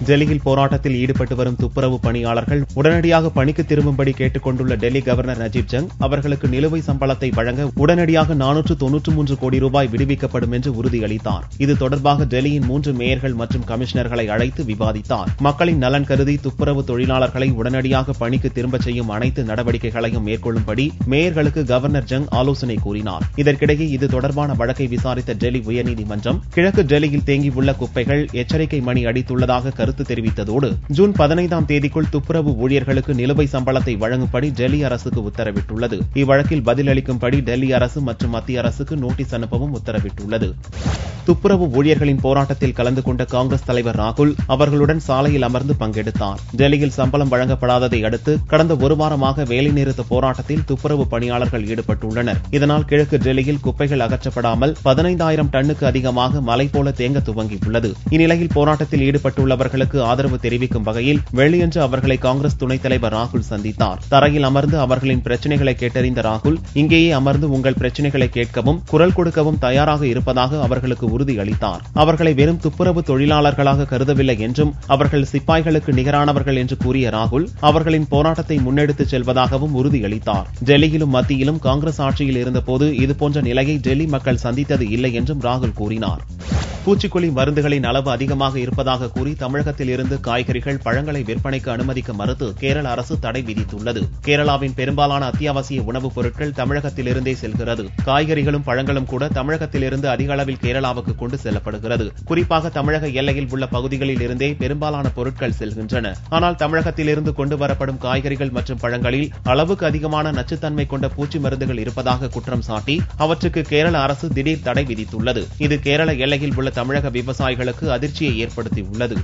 டெல்லியில் போராட்டத்தில் ஈடுபட்டு வரும் துப்புரவு பணியாளர்கள் உடனடியாக பணிக்கு திரும்பும்படி கேட்டுக் கொண்டுள்ள டெல்லி கவர்னர் நஜீப் ஜங் அவர்களுக்கு நிலுவை சம்பளத்தை வழங்க உடனடியாக 493 கோடி ரூபாய் விடுவிக்கப்படும் என்று உறுதியளித்தார். இது தொடர்பாக டெல்லியின் 3 மேயர்கள் மற்றும் கமிஷனர்களை அழைத்து விவாதித்தார். மக்களின் நலன் கருதி துப்புரவு தொழிலாளர்களை உடனடியாக பணிக்கு திரும்ப செய்யும் அனைத்து நடவடிக்கைகளையும் மேற்கொள்ளும்படி மேயர்களுக்கு கவர்னர் ஜங் ஆலோசனை கூறினார். இதற்கிடையே இது தொடர்பான வழக்கை விசாரித்த டெல்லி உயர்நீதிமன்றம் கிழக்கு டெல்லியில் தேங்கியுள்ள குப்பைகள் எச்சரிக்கை மணி அடித்துள்ளதாக கருத்து தெரிவித்ததோடு ஜூன் 15ஆம் தேதிக்குள் துப்புரவு ஊழியர்களுக்கு நிலுவை சம்பளத்தை வழங்கும்படி டெல்லி அரசுக்கு உத்தரவிட்டுள்ளது. இவ்வழக்கில் பதிலளிக்கும்படி டெல்லி அரசு மற்றும் மத்திய அரசுக்கு நோட்டீஸ் அனுப்பவும் உத்தரவிட்டுள்ளது. துப்புரவு ஊழியர்களின் போராட்டத்தில் கலந்து கொண்ட காங்கிரஸ் தலைவர் ராகுல் அவர்களுடன் சாலையில் அமர்ந்து பங்கெடுத்தார். டெல்லியில் சம்பளம் வழங்கப்படாததை அடுத்து கடந்த ஒரு வாரமாக வேலைநிறுத்த போராட்டத்தில் துப்புரவு பணியாளர்கள் ஈடுபட்டுள்ளனர். இதனால் கிழக்கு டெல்லியில் குப்பைகள் அகற்றப்படாமல் 15,000 டன்னுக்கு அதிகமாக மலை போல தேங்க துவங்கியுள்ளது. இந்நிலையில் போராட்டத்தில் ஈடுபட்டுள்ளவர்களுக்கு ஆதரவு தெரிவிக்கும் வகையில் வெள்ளியன்று அவர்களை காங்கிரஸ் துணைத் தலைவர் ராகுல் சந்தித்தார். தரையில் அமர்ந்து அவர்களின் பிரச்சினைகளை கேட்டறிந்த ராகுல் இங்கேயே அமர்ந்து உங்கள் பிரச்சினைகளை கேட்கவும் குரல் கொடுக்கவும் தயாராக இருப்பதாக அவர்களுக்கு உறுதியளித்தார். அவர்களை வெறும் துப்புரவு தொழிலாளர்களாக கருதவில்லை என்றும் அவர்கள் சிப்பாய்களுக்கு நிகரானவர்கள் என்று கூறிய ராகுல் அவர்களின் போராட்டத்தை முன்னெடுத்துச் செல்வதாகவும் உறுதியளித்தார். டெல்லியிலும் மத்தியிலும் காங்கிரஸ் ஆட்சியில் இருந்தபோது இதுபோன்ற நிலையை டெல்லி மக்கள் சந்தித்தது இல்லை என்றும் ராகுல் கூறினார். பூச்சிக்கொல்லி மருந்துகளின் அளவு அதிகமாக இருப்பதாக கூறி தமிழகத்தில் இருந்து காய்கறிகள் பழங்களை விற்பனைக்கு அனுமதிக்க மறுத்து கேரள அரசு தடை விதித்துள்ளது. கேரளாவின் பெரும்பாலான அத்தியாவசிய உணவுப் பொருட்கள் தமிழகத்திலிருந்தே செல்கிறது. காய்கறிகளும் பழங்களும் கூட தமிழகத்திலிருந்து அதிக அளவில் கேரளாவுக்கு கொண்டு செல்லப்படுகிறது. குறிப்பாக தமிழக எல்லையில் உள்ள பகுதிகளில் இருந்தே பெரும்பாலான பொருட்கள் செல்கின்றன. ஆனால் தமிழகத்திலிருந்து கொண்டு வரப்படும் காய்கறிகள் மற்றும் பழங்களில் அளவுக்கு அதிகமான நச்சுத்தன்மை கொண்ட பூச்சி மருந்துகள் இருப்பதாக குற்றம் சாட்டி அவற்றுக்கு கேரள அரசு திடீர் தடை விதித்துள்ளது. இது கேரள எல்லையில் உள்ள தமிழக விவசாயிகளுக்கு அதிர்ச்சியை ஏற்படுத்தியுள்ளது.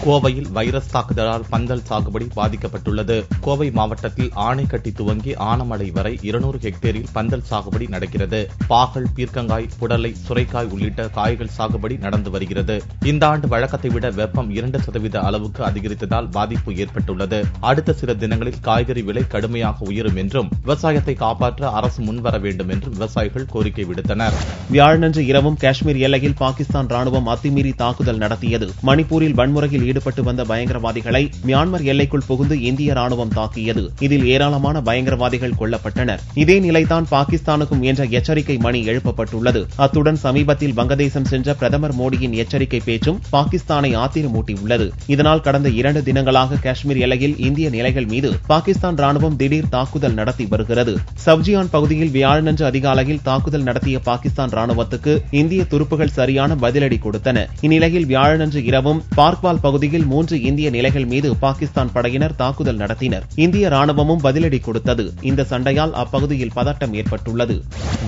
கோவையில் வைரஸ் தாக்குதலால் பந்தல் சாகுபடி பாதிக்கப்பட்டுள்ளது. கோவை மாவட்டத்தில் ஆணைக்கட்டி துவங்கி ஆனமலை வரை 200 ஹெக்டேரில் பந்தல் சாகுபடி நடக்கிறது. பாகல், பீர்க்கங்காய், புடலை, சுரைக்காய் உள்ளிட்ட காய்கள் சாகுபடி நடந்து வருகிறது. இந்த ஆண்டு வழக்கத்தை விட வெப்பம் 2% அளவுக்கு அதிகரித்ததால் பாதிப்பு ஏற்பட்டுள்ளது. அடுத்த சில தினங்களில் காய்கறி விலை கடுமையாக உயரும் என்றும் விவசாயத்தை காப்பாற்ற அரசு முன்வர வேண்டும் என்றும் விவசாயிகள் கோரிக்கை விடுத்தனர். வியாழனன்று இரவும் காஷ்மீர் எல்லையில் பாகிஸ்தான் ராணுவம் அத்துமீறி தாக்குதல் நடத்தியது. மணிப்பூரில் வன்முறையில் ஈடுபட்டு வந்த பயங்கரவாதிகளை மியான்மர் எல்லைக்குள் புகுந்து இந்திய ராணுவம் தாக்கியது. இதில் ஏராளமான பயங்கரவாதிகள் கொல்லப்பட்டனர். இதே நிலைதான் பாகிஸ்தானுக்கும் என்ற எச்சரிக்கை மணி எழுப்பப்பட்டுள்ளது. அத்துடன் சமீபத்தில் வங்கதேசம் சென்ற பிரதமர் மோடியின் எச்சரிக்கை பேச்சும் பாகிஸ்தானை ஆத்திரமூட்டியுள்ளது. இதனால் கடந்த 2 தினங்களாக காஷ்மீர் எல்லையில் இந்திய நிலைகள் மீது பாகிஸ்தான் ராணுவம் திடீர் தாக்குதல் நடத்தி வருகிறது. சவ்ஜியான் பகுதியில் வியாழனன்று அதிகாலையில் தாக்குதல் நடத்திய பாகிஸ்தான் ராணுவத்துக்கு இந்திய துருப்புகள் சரியான பதிலடி கொடுத்தன. இந்நிலையில் வியாழனன்று இரவும் பார்க்வால் பகுதியில் 3 இந்திய நிலைகள் மீது பாகிஸ்தான் படையினர் தாக்குதல் நடத்தினர். இந்திய ராணுவமும் பதிலடி கொடுத்தது. இந்த சண்டையால் அப்பகுதியில் பதட்டம் ஏற்பட்டுள்ளது.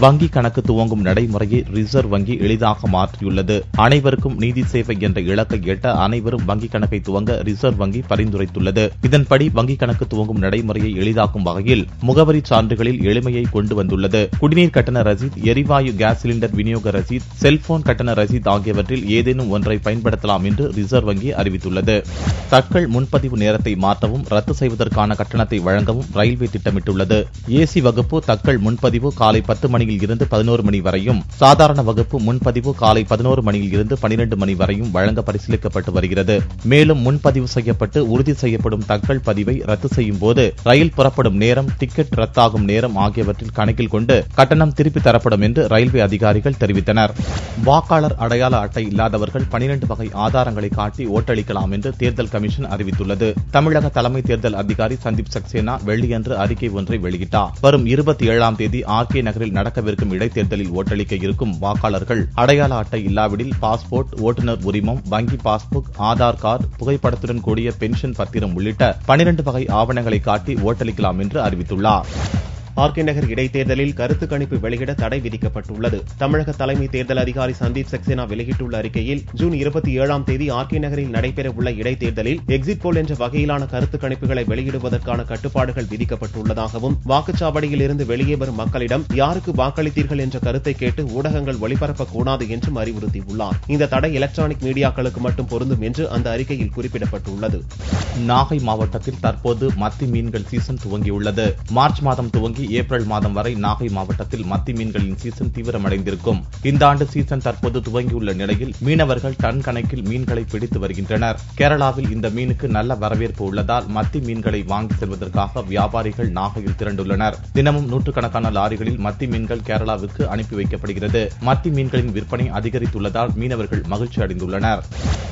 வங்கி கணக்கு துவங்கும் நடைமுறையை ரிசர்வ் வங்கி எளிதாக மாற்றியுள்ளது. அனைவருக்கும் நீதி சேவை என்ற இலக்கை எட்ட அனைவரும் வங்கி கணக்கை துவங்க ரிசர்வ் வங்கி பரிந்துரைத்துள்ளது. இதன்படி வங்கி கணக்கு துவங்கும் நடைமுறையை எளிதாக்கும் வகையில் முகவரி சான்றுகளில் எளிமையை கொண்டு வந்துள்ளது. குடிநீர் கட்டண ரசீத், எரிவாயு கேஸ் சிலிண்டர் விநியோக ரசீத், செல்போன் கட்டண ரசீத் ஆகியவற்றில் ஏதேனும் ஒன்றை பயன்படுத்தலாம் என்று ரிசர்வ் வங்கி அறிவித்துள்ளது. தட்கல் முன்பதிவு நேரத்தை மாற்றவும் ரத்து செய்வதற்கான கட்டணத்தை வழங்கவும் ரயில்வே திட்டமிட்டுள்ளது. ஏசி வகுப்பு தட்கல் முன்பதிவு காலை 10 மணியில் இருந்து 11 மணி வரையும், சாதாரண வகுப்பு முன்பதிவு காலை 11 மணியில் இருந்து 12 மணி வரையும் வழங்க பரிசீலிக்கப்பட்டு வருகிறது. மேலும் முன்பதிவு செய்யப்பட்டு உறுதி செய்யப்படும் தட்கல் பதிவை ரத்து செய்யும் போது ரயில் புறப்படும் நேரம், டிக்கெட் ரத்தாகும் நேரம் ஆகியவற்றில் கணக்கில் கொண்டு கட்டணம் திருப்பி தரப்படும் என்று ரயில்வே அதிகாரிகள் தெரிவித்தனர். வாக்காளர் அடையாள அட்டை இல்லாதவர்கள் 12 வகை ஆதாரங்களை காட்டி ஓட்டளிக்கலாம் என்று தேர்தல் கமிஷன் அறிவித்துள்ளது. தமிழக தலைமை தேர்தல் அதிகாரி சந்தீப் சக்சேனா வெள்ளியன்று அறிக்கை ஒன்றை வெளியிட்டார். வரும் 27ஆம் தேதி ஆர்கே நகரில் நடக்கவிருக்கும் இடைத்தேர்தலில் ஓட்டளிக்க இருக்கும் வாக்காளர்கள் அடையாள அட்டை இல்லாவிடில் பாஸ்போர்ட், ஓட்டுநர் உரிமம், வங்கி பாஸ்புக், ஆதார் கார்டு, புகைப்படத்துடன் கூடிய பென்ஷன் பத்திரம் உள்ளிட்ட 12 வகை ஆவணங்களை காட்டி ஓட்டளிக்கலாம் என்று அறிவித்துள்ளார். ஆர்கே நகர் இடைத்தேர்தலில் கருத்து கணிப்பு வெளியிட தடை விதிக்கப்பட்டுள்ளது. தமிழக தலைமை தேர்தல் அதிகாரி சந்தீப் சக்சேனா வெளியிட்டுள்ள அறிக்கையில் ஜூன் 27ஆம் தேதி ஆர்கே நகரில் நடைபெறவுள்ள இடைத்தேர்தலில் எக்ஸிட் போல் என்ற வகையிலான கருத்து கணிப்புகளை வெளியிடுவதற்கான கட்டுப்பாடுகள் விதிக்கப்பட்டுள்ளதாகவும், வாக்குச்சாவடியில் இருந்து வெளியே வரும் மக்களிடம் யாருக்கு வாக்களித்தீர்கள் என்ற கருத்தை கேட்டு ஊடகங்கள் ஒளிபரப்பக்கூடாது என்றும் அறிவுறுத்தியுள்ளார். இந்த தடை எலக்ட்ரானிக் மீடியாக்களுக்கு மட்டும் பொருந்தும் என்று அந்த அறிக்கையில் குறிப்பிடப்பட்டுள்ளது. நாகை மாவட்டத்தில் தற்போது மத்தி மீன்கள் சீசன் துவங்கியுள்ளது. மார்ச் மாதம் துவங்கி ஏப்ரல் மாதம் வரை நாகை மாவட்டத்தில் மத்தி மீன்களின் சீசன் தீவிரமடைந்திருக்கும். இந்த ஆண்டு சீசன் தற்போது துவங்கியுள்ள நிலையில் மீனவர்கள் டன் கணக்கில் மீன்களை பிடித்து வருகின்றனர். கேரளாவில் இந்த மீனுக்கு நல்ல வரவேற்பு உள்ளதால் மத்தி மீன்களை வாங்கி செல்வதற்காக வியாபாரிகள் நாகையில் திரண்டுள்ளனர். தினமும் நூற்றுக்கணக்கான லாரிகளில் மத்தி மீன்கள் கேரளாவுக்கு அனுப்பி வைக்கப்படுகிறது. மத்தி மீன்களின் விற்பனை அதிகரித்துள்ளதால் மீனவர்கள் மகிழ்ச்சி அடைந்துள்ளனர்.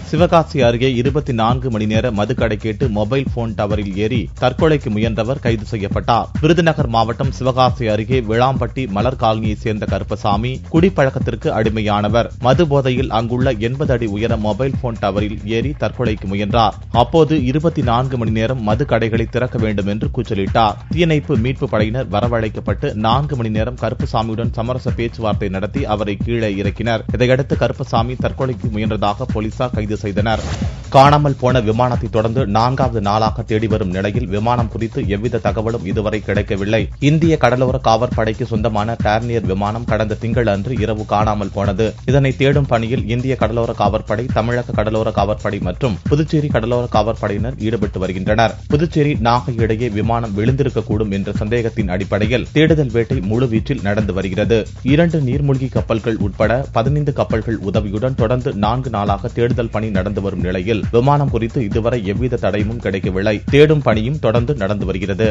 சிவகாசி அருகே 24 மணி நேர மதுக்கடை கேட்டு மொபைல் போன் டவரில் ஏறி தற்கொலைக்கு முயன்றவர் கைது செய்யப்பட்டார். விருதுநகர் மாவட்டம் சிவகாசி அருகே விளாம்பட்டி மலர் காலனியைச் சேர்ந்த கருப்பசாமி குடிப்பழக்கத்திற்கு அடிமையானவர். மது போதையில் அங்குள்ள 80 அடி உயர மொபைல் போன் டவரில் ஏறி தற்கொலைக்கு முயன்றார். அப்போது 24 மணி நேரம் மது கடைகளை திறக்க வேண்டும் என்று கூச்சலிட்டார். தீயணைப்பு மீட்பு படையினர் வரவழைக்கப்பட்டு 4 மணி நேரம் கருப்பசாமியுடன் சமரச பேச்சுவார்த்தை நடத்தி அவரை கீழே இறக்கினர். இதையடுத்து கருப்பசாமி தற்கொலைக்கு முயன்றதாக போலீசார் கைது செய்தனர். காணாமல் போன விமானத்தை தொடர்ந்து 4வது நாளாக தேடி வரும் நிலையில் விமானம் குறித்து எவ்வித தகவலும் இதுவரை கிடைக்கவில்லை. இந்திய கடலோர காவற்படைக்கு சொந்தமான டார்னியர் விமானம் கடந்த திங்கள் அன்று இரவு காணாமல் போனது. இதனை தேடும் பணியில் இந்திய கடலோர காவற்படை, தமிழக கடலோர காவற்படை மற்றும் புதுச்சேரி கடலோர காவற்படையினர் ஈடுபட்டு வருகின்றனர். புதுச்சேரி நாகை இடையே விமானம் விழுந்திருக்கக்கூடும் என்ற சந்தேகத்தின் அடிப்படையில் தேடுதல் வேட்டை முழுவீச்சில் நடந்து வருகிறது. 2 நீர்மூழ்கி கப்பல்கள் உட்பட 15 கப்பல்கள் உதவியுடன் தொடர்ந்து 4 நாளாக தேடுதல் பணி நடந்து வரும் நிலையில் விமானம் குறித்து இதுவரை எவ்வித தடயமும் கிடைக்கவில்லை. தேடும் பணியும் தொடர்ந்து நடந்து வருகிறது.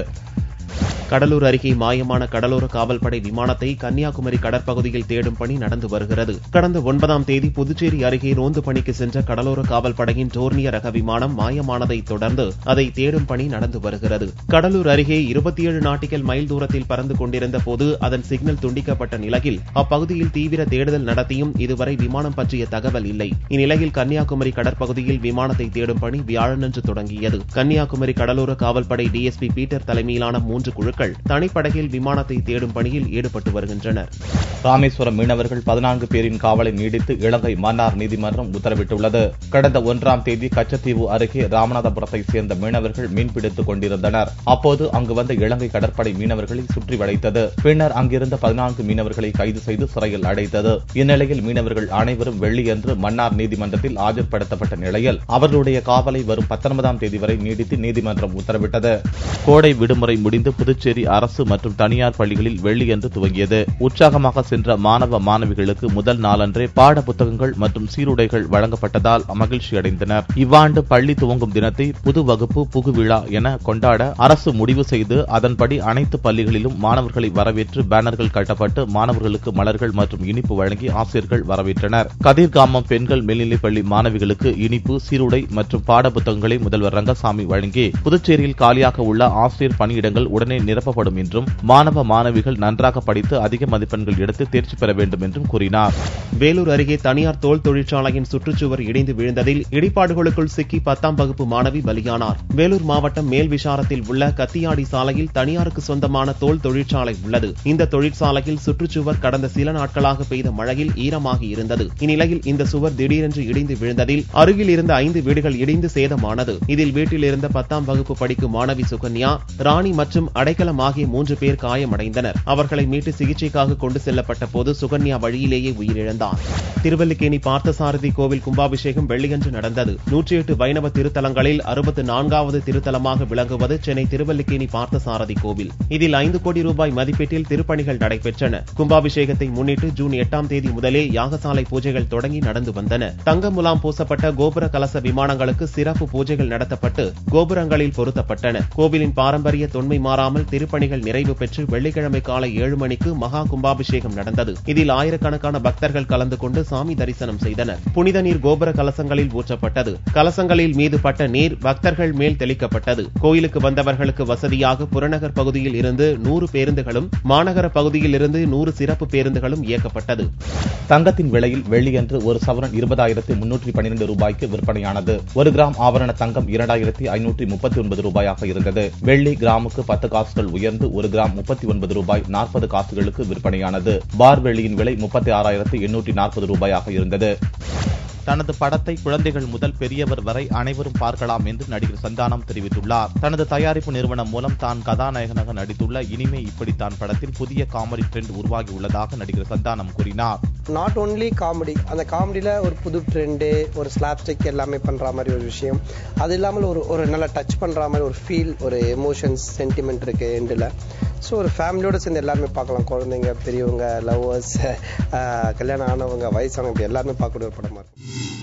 கடலூர் அருகே மாயமான கடலோர காவல்படை விமானத்தை கன்னியாகுமரி கடற்பகுதியில் தேடும் பணி நடந்து வருகிறது. கடந்த 9ஆம் தேதி புதுச்சேரி அருகே ரோந்து பணிக்கு சென்ற கடலோர காவல்படையின் டோர்னியர் ரக விமானம் மாயமானதை தொடர்ந்து அதை தேடும் பணி நடந்து வருகிறது. கடலூர் அருகே 27 நாட்டிக்கல் மைல் தூரத்தில் பறந்து கொண்டிருந்த போது அதன் சிக்னல் துண்டிக்கப்பட்ட நிலையில் அப்பகுதியில் தீவிர தேடுதல் நடத்தியும் இதுவரை விமானம் பற்றிய தகவல் இல்லை. இந்நிலையில் கன்னியாகுமரி கடற்பகுதியில் விமானத்தை தேடும் பணி வியாழனன்று தொடங்கியது. கன்னியாகுமரி கடலோர காவல்படை டிஎஸ்பி பீட்டர் தலைமையிலான 3 குழுக்கள் தனிப்படகில் விமானத்தை தேடும் பணியில் ஈடுபட்டு வருகின்றனர். ராமேஸ்வரம் மீனவர்கள் 14 பேரின் காவலை நீடித்து இலங்கை மன்னார் நீதிமன்றம் உத்தரவிட்டுள்ளது. கடந்த 1ஆம் தேதி கச்சத்தீவு அருகே ராமநாதபுரத்தை சேர்ந்த மீனவர்கள் மீன்பிடித்துக் கொண்டிருந்தனர். அப்போது அங்கு வந்த இலங்கை கடற்படை மீனவர்களை சுற்றி வளைத்தது. பின்னர் அங்கிருந்த 14 மீனவர்களை கைது செய்து சிறையில் அடைத்தது. இந்நிலையில் மீனவர்கள் அனைவரும் வெள்ளியன்று மன்னார் நீதிமன்றத்தில் ஆஜர்படுத்தப்பட்ட நிலையில் அவர்களுடைய காவலை வரும் 19ஆம் தேதி வரை நீடித்து நீதிமன்றம் உத்தரவிட்டது. கோடை விடுமுறை முடிந்து புதுச்சேரி அரசு மற்றும் தனியார் பள்ளிகளில் வெள்ளியன்று துவங்கியது. உற்சாகமாக சென்ற மாணவ மாணவிகளுக்கு முதல் நாளன்றே பாட புத்தகங்கள் மற்றும் சீருடைகள் வழங்கப்பட்டதால் மகிழ்ச்சி அடைந்தனர். இவ்வாண்டு பள்ளி துவங்கும் தினத்தை புது வகுப்பு புகுவிழா என கொண்டாட அரசு முடிவு செய்து அதன்படி அனைத்து பள்ளிகளிலும் மாணவர்களை வரவேற்று பேனர்கள் கட்டப்பட்டு மாணவர்களுக்கு மலர்கள் மற்றும் இனிப்பு வழங்கி ஆசிரியர்கள் வரவேற்றனர். கதிர்காமம் பெண்கள் மேல்நிலைப் பள்ளி மாணவிகளுக்கு இனிப்பு, சீருடை மற்றும் பாட புத்தகங்களை முதல்வர் ரங்கசாமி வழங்கி புதுச்சேரியில் காலியாக உள்ள ஆசிரியர் பணியிடங்கள் உடனே நிரப்பப்படும் என்றும் மாணவ மாணவிகள் நன்றாக படித்து அதிக மதிப்பெண்கள் எடுத்து தேர்ச்சி பெற வேண்டும் என்றும் கூறினார். வேலூர் அருகே தனியார் தோல் தொழிற்சாலையின் சுற்றுச்சுவர் இடிந்து விழுந்ததில் இடிபாடுகளுக்குள் சிக்கி 10ஆம் வகுப்பு மாணவி பலியானார். வேலூர் மாவட்டம் மேல் விஷாரத்தில் உள்ள கத்தியாடி சாலையில் தனியாருக்கு சொந்தமான தோல் தொழிற்சாலை உள்ளது. இந்த தொழிற்சாலையில் சுற்றுச்சுவர் கடந்த சில நாட்களாக பெய்த மழையில் ஈரமாகி இருந்தது. இந்நிலையில் இந்த சுவர் திடீரென்று இடிந்து விழுந்ததில் அருகில் இருந்த 5 வீடுகள் இடிந்து சேதமானது. இதில் வீட்டில் இருந்த 10ஆம் வகுப்பு படிக்கும் மாணவி சுகன்யா, ராணி மற்றும் அடைக்கலம் ஆகிய 3 பேர் காயமடைந்தனர். அவர்களை மீட்டு சிகிச்சைக்காக கொண்டு செல்லப்பட்ட போது சுகன்யா வழியிலேயே உயிரிழந்தார். திருவல்லிக்கேணி பார்த்தசாரதி கோவில் கும்பாபிஷேகம் வெள்ளியன்று நடந்தது. 108 வைணவ திருத்தலங்களில் 64வது திருத்தலமாக விளங்குவது சென்னை திருவல்லிக்கேணி பார்த்தசாரதி கோவில். இதில் 5 கோடி ரூபாய் மதிப்பீட்டில் திருப்பணிகள் நடைபெற்றன. கும்பாபிஷேகத்தை முன்னிட்டு ஜூன் 8ஆம் தேதி முதலே யாகசாலை பூஜைகள் தொடங்கி நடந்து வந்தன. தங்க முலாம் பூசப்பட்ட கோபுர கலச விமானங்களுக்கு சிறப்பு பூஜைகள் நடத்தப்பட்டு கோபுரங்களில் பொருத்தப்பட்டன. கோவிலின் பாரம்பரிய தொன்மை மாறாமல் திருப்பணிகள் நிறைவு பெற்று வெள்ளிக்கிழமை காலை 7 மணிக்கு மகா கும்பாபிஷேகம் நடந்தது. இதில் ஆயிரக்கணக்கான பக்தர்கள் கலந்து கொண்டு சாமி தரிசனம் செய்தனர். புனித நீர் கோபுர கலசங்களில் ஊற்றப்பட்டது. கலசங்களில் மீது பட்ட நீர் பக்தர்கள் மேல் தெளிக்கப்பட்டது. கோயிலுக்கு வந்தவர்களுக்கு வசதியாக புறநகர் பகுதியில் இருந்து 100 பேருந்துகளும் மாநகர பகுதியில் இருந்து 100 சிறப்பு பேருந்துகளும் இயக்கப்பட்டது. தங்கத்தின் விலையில் வெள்ளியன்று ஒரு சவரன் 20,312 ரூபாய்க்கு விற்பனையானது. 1 கிராம் ஆபரண தங்கம் 2,539 ரூபாயாக இருந்தது. வெள்ளி கிராமுக்கு 10 காசுகள் உயர்ந்து 1 கிராம் 39 ரூபாய் 40 காசுகளுக்கு விற்பனையானது. பார் வெள்ளியின் விலை 36,840 ரூபாயாக இருந்தது. தனது படத்தை குழந்தைகள் முதல் பெரியவர் வரை அனைவரும் பார்க்கலாம் என்று நடிகர் சந்தானம் தெரிவித்துள்ளார். தனது தயாரிப்பு நிறுவனம் மூலம் தான் கதாநாயகனாக நடித்துள்ள இனிமே இப்படித்தான் படத்தில் புதிய காமெடி ட்ரெண்ட் உருவாகி உள்ளதாக நடிகர் சந்தானம் கூறினார். நாட் ஓன்லி காமெடி, அந்த காமெடியில் ஒரு புது ட்ரெண்டு, ஒரு ஸ்லாப்ஸ்டிக் எல்லாமே பண்ணுற மாதிரி ஒரு விஷயம். அது இல்லாமல் ஒரு நல்லா டச் பண்ணுற மாதிரி ஒரு ஃபீல், ஒரு எமோஷன்ஸ், சென்டிமெண்ட் இருக்குது எண்டில். ஸோ ஒரு ஃபேமிலியோட சேர்ந்து எல்லாருமே பார்க்கலாம். குழந்தைங்க, பெரியவங்க, லவ்வர்ஸ், கல்யாணம் ஆனவங்க, வயசானவங்க, எல்லாருமே பார்க்கக்கூடிய ஒரு படமா இருக்கும்.